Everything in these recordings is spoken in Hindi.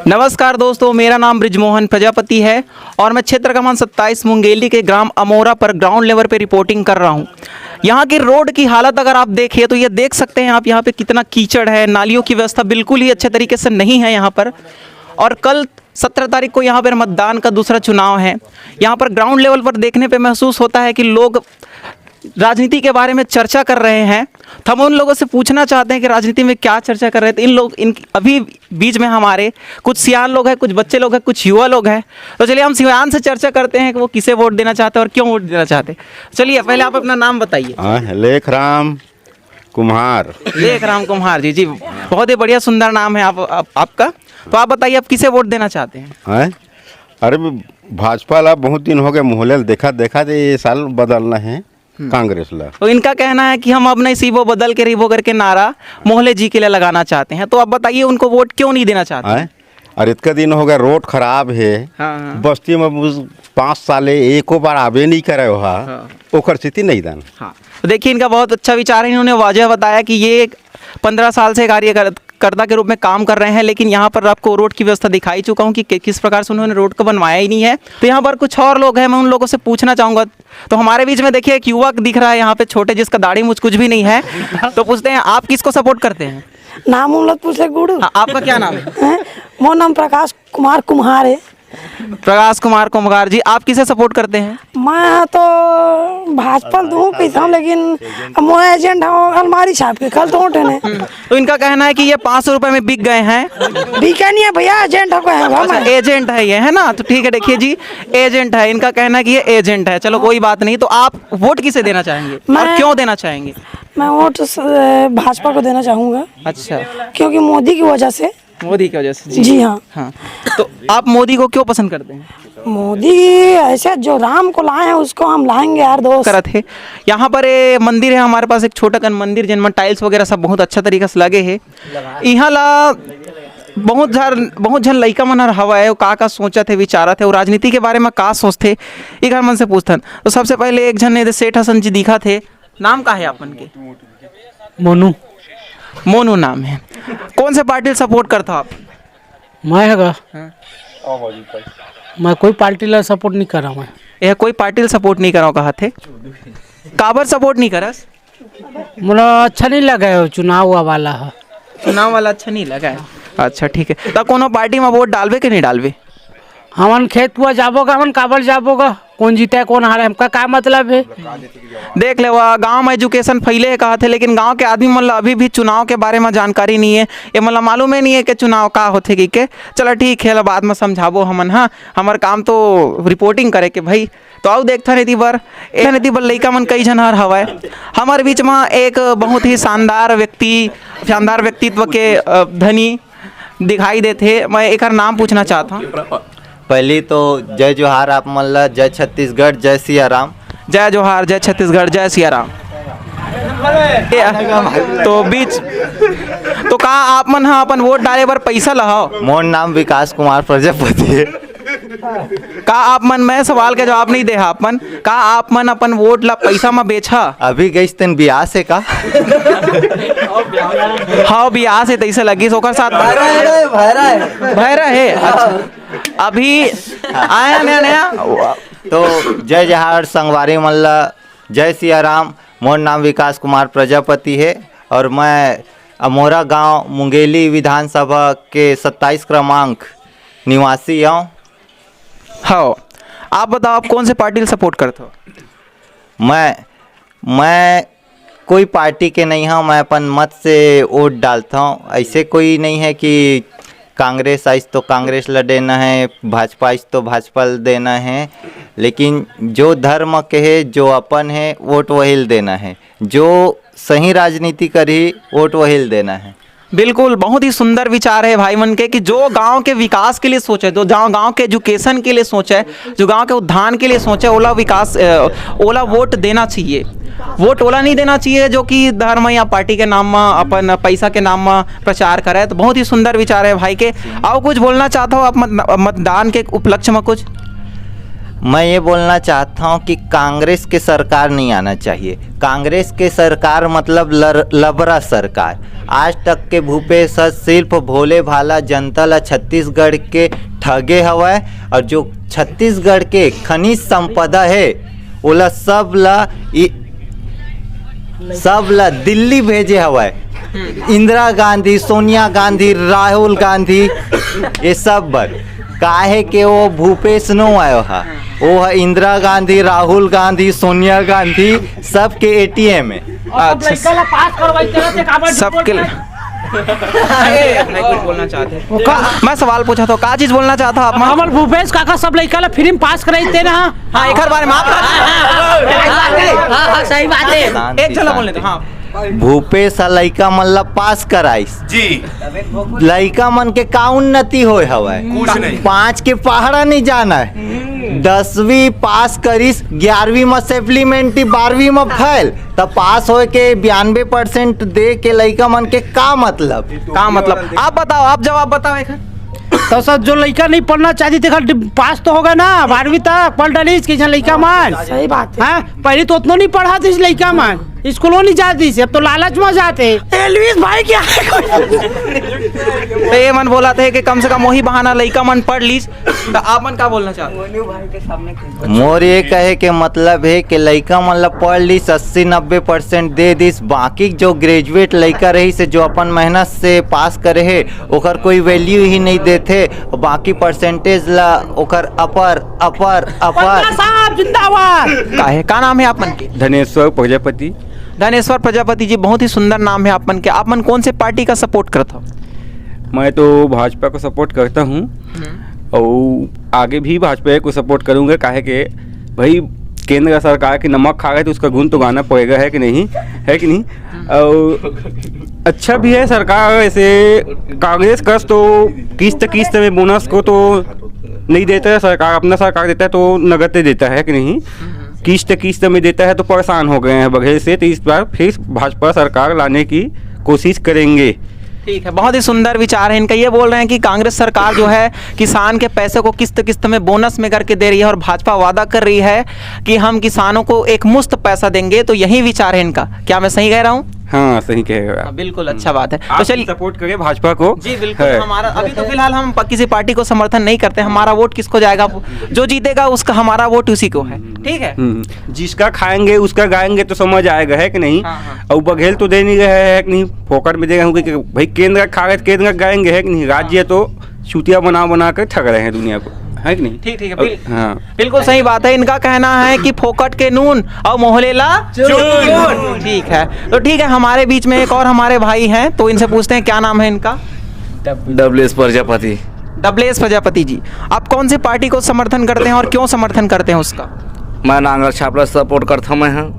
नमस्कार दोस्तों, मेरा नाम ब्रिजमोहन प्रजापति है और मैं क्षेत्र क्रमांक 27 मुंगेली के ग्राम अमोरा पर ग्राउंड लेवल पे रिपोर्टिंग कर रहा हूँ। यहाँ की रोड की हालत अगर आप देखिए तो ये देख सकते हैं आप यहाँ पे कितना कीचड़ है, नालियों की व्यवस्था बिल्कुल ही अच्छे तरीके से नहीं है यहाँ पर। और कल 17 तारीख को यहाँ पर मतदान का दूसरा चुनाव है। यहाँ पर ग्राउंड लेवल पर देखने पर महसूस होता है कि लोग राजनीति के बारे में चर्चा कर रहे हैं। तो हम उन लोगों से पूछना चाहते हैं कि राजनीति में क्या चर्चा कर रहे थे इन अभी बीच में हमारे कुछ सियान लोग हैं, कुछ बच्चे लोग हैं, कुछ युवा लोग हैं। तो चलिए हम सियान से चर्चा करते हैं कि वो किसे वोट देना चाहते हैं और क्यों वोट देना चाहते हैं। चलिए पहले आप अपना नाम बताइए। लेखराम कुम्हार। लेखराम कुम्हार जी, बहुत ही बढ़िया सुंदर नाम है आपका। तो आप बताइए आप किसे वोट देना चाहते हैं। अरे भाजपा ला बहुत दिन हो गए मोहल्ले देखा तो ये साल बदलना है कांग्रेस ला। तो इनका कहना है कि हम अपने सीबो बदल के रिबो करके नारा मोहल्ले जी के लिए लगाना चाहते हैं। तो आप बताइए उनको वोट क्यों नहीं देना चाहते हैं? और इतना दिन हो गया, रोड खराब है। हाँ। बस्ती में 5 साल एको बार आवे नहीं करे ओकर स्थिति नहीं दान। हाँ, तो देखिए इनका बहुत अच्छा विचार है। इन्होंने वाजह बताया कि ये 15 साल से कार्यकर्ता के रूप में काम कर रहे हैं, लेकिन यहाँ पर आपको रोड की व्यवस्था दिखाई चुका हूँ कि किस प्रकार से उन्होंने रोड को बनवाया ही नहीं है। तो यहाँ पर कुछ और लोग हैं, मैं उन लोगों से पूछना चाहूँगा। तो हमारे बीच में देखिए एक युवक दिख रहा है यहाँ पे, छोटे, जिसका दाढ़ी मुझ कुछ भी नहीं है। तो पूछते हैं आप किसको सपोर्ट करते हैं? नाम पूछे गुड़। आपका क्या नाम है? मोर नाम प्रकाश कुमार कुम्हार है। प्रकाश कुमार कुम्हार जी, आप किसे सपोर्ट करते हैं? मैं तो भाजपा दूँ कैसा, लेकिन मोर एजेंट हूँ अलमारी छाप के कल तो उठने। तो इनका कहना है कि ये 500 रुपए में बिक गए हैं। बिका नहीं है भैया, एजेंट अच्छा, एजेंट है ये, है ना? तो ठीक है, देखिए जी एजेंट है, इनका कहना है कि ये एजेंट है। चलो कोई बात नहीं। तो आप वोट किसे देना चाहेंगे और क्यों देना चाहेंगे? मैं वोट भाजपा को देना चाहूँगा। अच्छा, क्योंकि मोदी की वजह से। मोदी की वजह से? जी हाँ। हाँ, तो आप मोदी को क्यों पसंद करते हैं? मोदी ऐसे जो राम को लाए हैं उसको हम लाएंगे यार दोस्त। करत है। यहाँ पर मंदिर है हमारे पास, एक छोटा कन मंदिर जिनमें टाइल्स वगैरह सब बहुत अच्छा तरीके से लगे है। यहाँ ला बहुत जन लइका मन हवा है, का सोचत है, विचारत है, और राजनीति के बारे में का सोचते एक हर मन से पूछथन। तो सबसे पहले एक जन सेठ हसन जी दिखा थे। नाम का है आपन के? मोनू नाम है। कौन से पार्टी सपोर्ट करता आप? मैं हैगा मैं कोई पार्टी ला सपोर्ट नहीं कर रहा। मैं यह कोई पार्टी सपोर्ट नहीं कराओ कहा थे। काबर सपोर्ट नहीं करस? मुझे अच्छा नहीं लगा है चुनाव वाला है। चुनाव वाला अच्छा नहीं लगा है? अच्छा ठीक है। तो कोनो पार्टी में वोट डालवे कि नहीं डालवे? हमन खेत हुआ जाबोगा, हमन काबर जाबोगा, कौन जीता है कौन हारे हमका क्या मतलब है। देख ले वह गाँव में एजुकेशन फैले है कहा थे, लेकिन गांव के आदमी मतलब अभी भी चुनाव के बारे में जानकारी नहीं है। ये मतलब मालूम ही नहीं है कि चुनाव का होते कि के। चलो ठीक है, बाद में समझाबो हमन। हाँ, हमार काम तो रिपोर्टिंग करे के भाई। तो आओ देखता नीति पर लड़का मन कई जन हवा है। हमारे बीच में एक बहुत ही शानदार व्यक्तित्व के धनी दिखाई देते। मैं एक नाम पूछना चाहता हूँ। पहली तो जय जोहार आप मल्ला, जय छत्तीसगढ़, जय सिया राम। जय जोहार, जय छत्तीसगढ़, जय सिया राम। तो तो का आप मन हा अपन वोट डाले पर पैसा लहाओ? मोर नाम विकास कुमार प्रजापति है। का आप मन, मैं सवाल का जवाब नहीं दे आप मन, का आप मन अपन वोट ला पैसा में बेचा? अभी गई तेन बियाह से का? हाँ, बियाह से तैसे लगी सोकर साथ भैरा है। अच्छा, अभी आया नया। तो जय जोहार संगवारी मल्ला, जय सिया राम। मोर नाम विकास कुमार प्रजापति है और मैं अमोरा गांव मुंगेली विधानसभा के 27 क्रमांक निवासी हूँ। हाँ, आप बताओ आप कौन से पार्टी को सपोर्ट करते हो? मैं कोई पार्टी के नहीं हूँ, मैं अपन मत से वोट डालता हूँ। ऐसे कोई नहीं है कि कांग्रेस आइस तो कांग्रेस ला देना है, भाजपा आइस तो भाजपा ला देना है, लेकिन जो धर्म के है, जो अपन है, वोट वही देना है। जो सही राजनीति करी वोट वही देना है। बिल्कुल, बहुत ही सुंदर विचार है भाई मन के कि जो गांव के विकास के लिए सोचे, जो गांव के एजुकेशन के लिए सोचे, जो गांव के उत्थान के लिए सोचे, ओला वोट देना चाहिए। वोट ओला नहीं देना चाहिए जो कि धर्म या पार्टी के नाम में अपन पैसा के नाम में प्रचार करे। तो बहुत ही सुंदर विचार है भाई के। आओ कुछ बोलना चाहता हो आप मतदान के उपलक्ष्य में कुछ? मैं ये बोलना चाहता हूँ कि कांग्रेस के सरकार नहीं आना चाहिए। कांग्रेस के सरकार मतलब लबरा सरकार। आज तक के भूपेश सिर्फ भोले भाला जनता ला छत्तीसगढ़ के ठगे हवय, और जो छत्तीसगढ़ के खनिज संपदा है ओला सब ला दिल्ली भेजे हवय। इंदिरा गांधी, सोनिया गांधी, राहुल गांधी, ये सब बर काहे के वो भूपेश नो आयो हा, वो है इंदिरा गांधी, राहुल गांधी, सोनिया गांधी सबके एटीएम है। सबके कुछ बोलना चाहते हैं? मैं सवाल पूछा था, क्या चीज बोलना चाहता आप? हमारे भूपेश काका सब लड़का ला फ्री में पास कराई ना। हाँ, एक बारे में आप सही बात है। एक चला बोलने दो। हाँ, भूपेश लइका मन ला पास कराइस जी, लइका मन के का उन्नति होय हवय? 5 के पहाड़ा नहीं जाना है। 10वीं पास करिस, 11वीं में सप्लीमेंट्री, 12वीं में फेल, तब पास होए के 92% दे के लइका मन के का मतलब? आप बताओ, आप जवाब बताओ एक। तो सर जो लड़का नहीं पढ़ना चाहती थी पास तो होगा ना, 12वीं तक पढ़ डाली लड़का मान। सही बात है। हाँ, पहले तो उतना नहीं पढ़ा थी लड़का मान, स्कूलों नहीं जाती, अब तो लालच में जाते। एलविस भाई क्या है? तो ये मन बोला थे कि कम से कम वही बहाना लइका मन पढ़ लीस। तो आप मन क्या बोलना चाहते? मोर ये कहे के मतलब है कि लइका मन ला पढ़ लीस, 80-90% दे दिस, बाकी जो ग्रेजुएट लइका रही से जो अपन मेहनत से पास करे है ओकर कोई वैल्यू ही नहीं देते, बाकी परसेंटेज ला ओकर अपर अपर अपर। साहब जिंदाबाद। क्या नाम है आप मन के? धनेश्वर प्रजापति। धनेश्वर प्रजापति जी, बहुत ही सुंदर नाम है आप मन के। आप मन कौन से पार्टी का सपोर्ट करता हो? मैं तो भाजपा को सपोर्ट करता हूँ और आगे भी भाजपा को सपोर्ट करूँगा। काहे के भाई केंद्र सरकार की नमक खा गए तो उसका गुण तो गाना पड़ेगा, है कि नहीं? है कि नहीं? और अच्छा भी है सरकार। ऐसे कांग्रेस का तो किस्त में बोनस को तो नहीं देता है सरकार, अपना सरकार देता है तो नगद देता है कि नहीं? किस्त में देता है तो परेशान हो गए हैं बगैर से। तो इस बार फिर भाजपा सरकार लाने की कोशिश करेंगे। ठीक है, बहुत ही सुंदर विचार है इनका। ये बोल रहे हैं कि कांग्रेस सरकार जो है किसान के पैसे को किस्त में बोनस में करके दे रही है और भाजपा वादा कर रही है कि हम किसानों को एक मुश्त पैसा देंगे। तो यही विचार है इनका। क्या मैं सही कह रहा हूँ? हाँ, सही कहेगा। बिल्कुल, अच्छा बात है। तो चलिए सपोर्ट करें भाजपा को। जी बिल्कुल। हमारा अभी तो फिलहाल हम किसी पार्टी को समर्थन नहीं करते। हमारा वोट किसको जाएगा, जो जीतेगा उसका हमारा वोट उसी को है। ठीक है, जिसका खाएंगे उसका गाएंगे तो समझ आएगा, है कि नहीं? और बघेल तो दे नहीं रहे है कि नहीं, फोकट में दे रहे कि भाई केंद्र का खा गए केंद्र का गाएंगे, है कि नहीं? राज्य तो चूतिया बना कर ठग रहे हैं दुनिया को, है कि नहीं? ठीक है, हाँ बिल्कुल सही बात है। इनका कहना है कि फोकट के नून और मोहलेला चून। ठीक है, तो ठीक है, हमारे बीच में एक और हमारे भाई हैं, तो इनसे पूछते हैं क्या नाम है इनका? डब्लेस प्रजापति। डब्लेस प्रजापति जी, आप कौन सी पार्टी को समर्थन करते हैं और क्यों समर्थन करते हैं उसका? मैं नांगर छापला सपोर्ट करता हूँ। मैं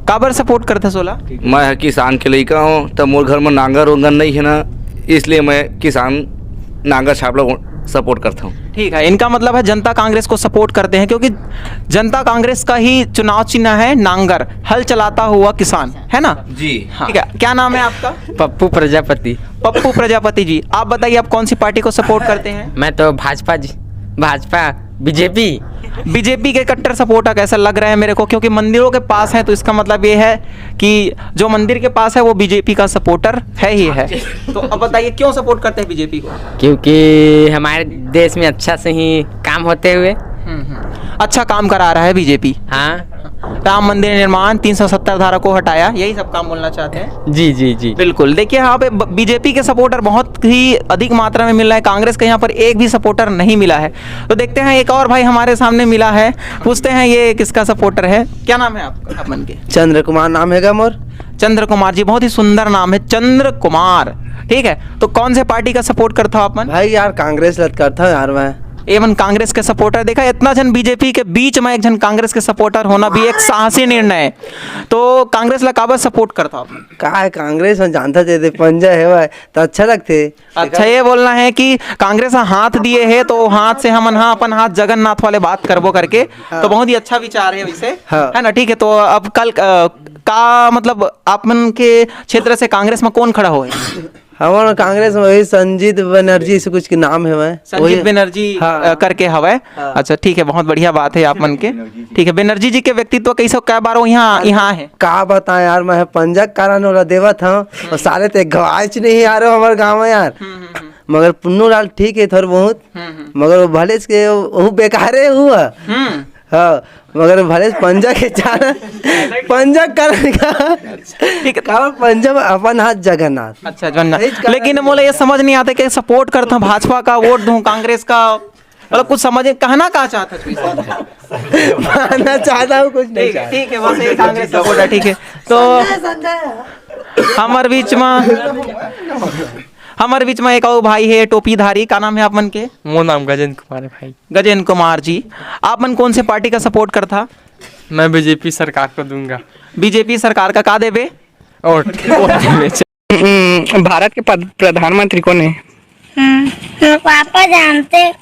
काबर सपोर्ट करते सोला? मैं किसान के लड़का हूँ, तब मोर घर में नांगर उंगर नहीं है ना, इसलिए मैं किसान नांगर छापला सपोर्ट करता हूँ। ठीक है, इनका मतलब है जनता कांग्रेस को सपोर्ट करते हैं, क्योंकि जनता कांग्रेस का ही चुनाव चिन्ह है नांगर, हल चलाता हुआ किसान, है ना जी? ठीक है, क्या नाम है आपका? पप्पू प्रजापति। पप्पू प्रजापति जी, आप बताइए आप कौन सी पार्टी को सपोर्ट करते हैं? मैं तो भाजपा जी, भाजपा बीजेपी। बीजेपी के कट्टर सपोर्टर कैसा लग रहा है मेरे को, क्योंकि मंदिरों के पास है, तो इसका मतलब ये है कि जो मंदिर के पास है वो बीजेपी का सपोर्टर है ही है। तो अब बताइए क्यों सपोर्ट करते हैं बीजेपी को? क्योंकि हमारे देश में अच्छा से ही काम होते हुए अच्छा काम करा रहा है बीजेपी। हाँ राम मंदिर निर्माण, 370 धारा को हटाया, यही सब काम बोलना चाहते हैं। जी जी जी बिल्कुल। देखिए यहाँ पे बीजेपी के सपोर्टर बहुत ही अधिक मात्रा में मिल रहा है, कांग्रेस के यहाँ पर एक भी सपोर्टर नहीं मिला है। तो देखते हैं, एक और भाई हमारे सामने मिला है, पूछते हैं ये किसका सपोर्टर है। क्या नाम है आपका? अपन के चंद्र कुमार नाम है मोर। चंद्र कुमार जी, बहुत ही सुंदर नाम है, चंद्र कुमार। ठीक है, तो कौन से पार्टी का सपोर्ट करता हो अपन? भाई यार कांग्रेस लत करता हूँ यार मैं। एवं कांग्रेस के सपोर्टर, देखा इतना जन बीजेपी के बीच में एक जन कांग्रेस के सपोर्टर होना भी एक साहसी निर्णय है। तो कांग्रेस ला काबर सपोर्ट करता हूँ? का है कांग्रेस में जानता थे पंजा है भाई तो अच्छा लगते। अच्छा, ये बोलना है कि कांग्रेस हाथ दिए है तो हाथ से हम अपन हाथ जगन्नाथ वाले बात करबो करके। हाँ। तो बहुत ही अच्छा विचार है वैसे। हाँ। है ना? ठीक है, तो अब कल का मतलब आप मन के क्षेत्र से कांग्रेस में कौन खड़ा हो? हमारा कांग्रेस में वही संजीत बनर्जी से कुछ के नाम है मैं संजीत बनर्जी हाँ। करके हवा है। अच्छा ठीक है, बहुत बढ़िया बात है आप मन के। ठीक है, बनर्जी जी के व्यक्तित्व कैसे कै बार यहाँ है? का बताएं यार, मैं पंजा कारण वाला देवा था और सारे ते गवाच नहीं आ रहे हमारे गाँव में यार। मगर पुन्नू लाल ठीक है थोड़ा बहुत, मगर वो भले के वो बेकारे हुआ। हाँ, मगर भले पंजा के चारा पंजा करने का ठीक है। का पंजा में अपन हाथ जगन्नाथ। अच्छा जगन्नाथ, लेकिन मोला ये समझ नहीं आता कि सपोर्ट करता हूँ भाजपा का, वोट दूं कांग्रेस का, मतलब कुछ समझ कहना क्या चाहता है? मानना चाहता हूँ कुछ नहीं चाहता। ठीक है, बस ये कांग्रेस सपोर्ट है। ठीक है, तो हमारे बीच में एक और भाई है टोपीधारी, का नाम है आप मन के? मोर नाम गजेंद्र कुमार है भाई। गजेंद्र कुमार जी, आप मन कौन से पार्टी का सपोर्ट करता? मैं बीजेपी सरकार को दूंगा। बीजेपी सरकार का देवे? और भारत के प्रधानमंत्री कौन है? पापा जानते